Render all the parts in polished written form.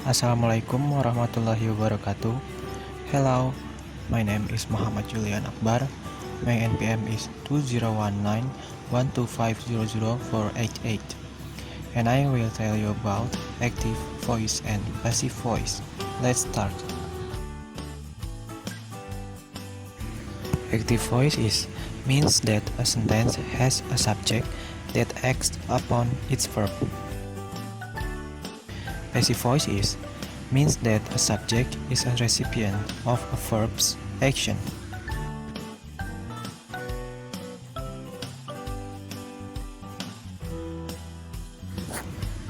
Assalamualaikum warahmatullahi wabarakatuh. Hello, my name is MJULIANAKBAR. My NPM is 201912500488, and I will tell you about active voice and passive voice. Let's start. Active voice means that a sentence has a subject that acts upon its verb. Passive voice means that a subject is a recipient of a verb's action.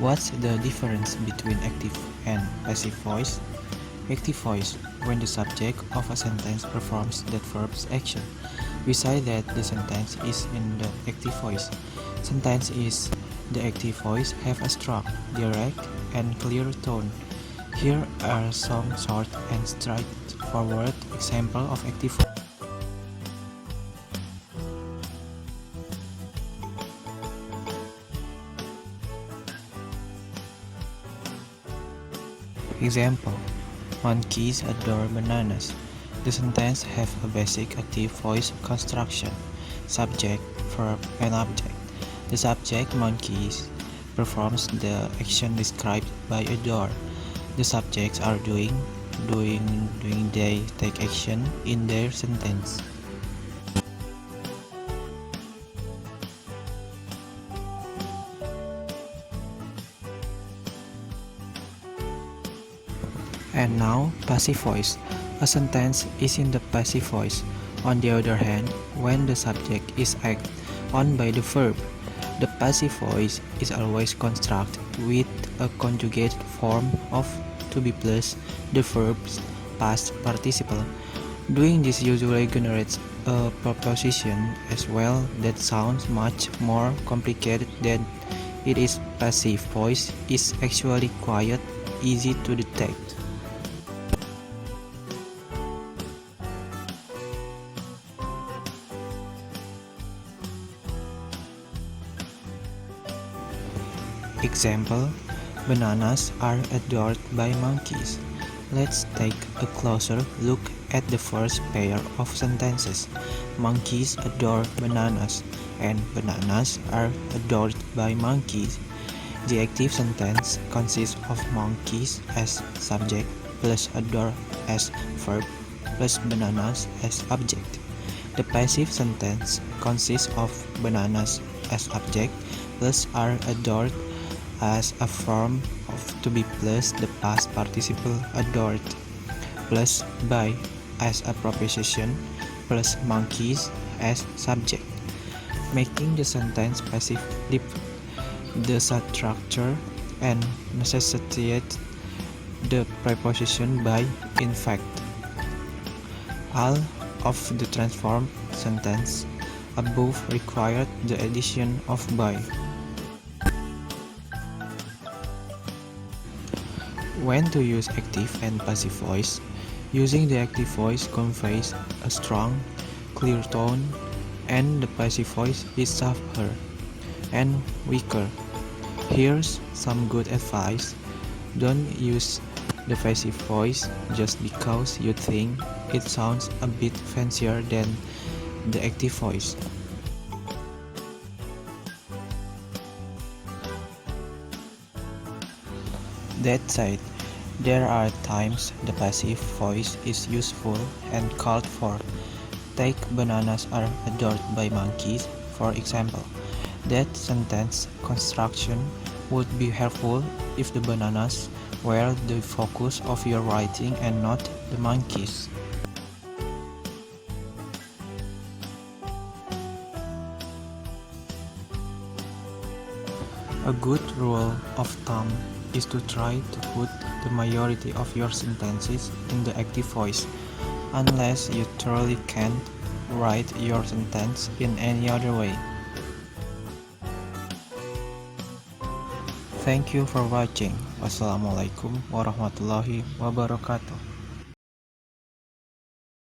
What's the difference between active and passive voice? Active voice, when the subject of a sentence performs that verb's action. We say that the sentence is in the active voice. Sentence is the active voice have a strong, direct, and clear tone. Here are some short and straightforward examples of active voice. Example: monkeys adore bananas. The sentence have a basic active voice construction: subject, verb, and object. The subject, monkeys, performs the action described by adore. The subjects are doing, they take action in their sentence. And now, passive voice. A sentence is in the passive voice. On the other hand, when the subject is acted on by the verb, the passive voice is always constructed with a conjugated form of to be plus the verb's past participle. Doing this usually generates a proposition as well that sounds much more complicated than it is. Passive voice is actually quite easy to detect. Example: bananas are adored by monkeys. Let's take a closer look at the first pair of sentences. Monkeys adore bananas, and bananas are adored by monkeys. The active sentence consists of monkeys as subject plus adore as verb plus bananas as object. The passive sentence consists of bananas as object plus are adored as a form of to be plus the past participle adored plus by as a proposition plus monkeys as subject, making the sentence passive. The structure and necessitate the preposition by. In fact, all of the transformed sentence above required the addition of by. When to use active and passive voice? Using the active voice conveys a strong, clear tone, and the passive voice is softer and weaker. Here's some good advice: don't use the passive voice just because you think it sounds a bit fancier than the active voice. That said, there are times the passive voice is useful and called for. Take bananas are adored by monkeys, for example. That sentence construction would be helpful if the bananas were the focus of your writing and not the monkeys. A good rule of thumb is to try to put the majority of your sentences in the active voice, unless you truly can't write your sentence in any other way. Thank you for watching. Wassalamualaikum warahmatullahi wabarakatuh.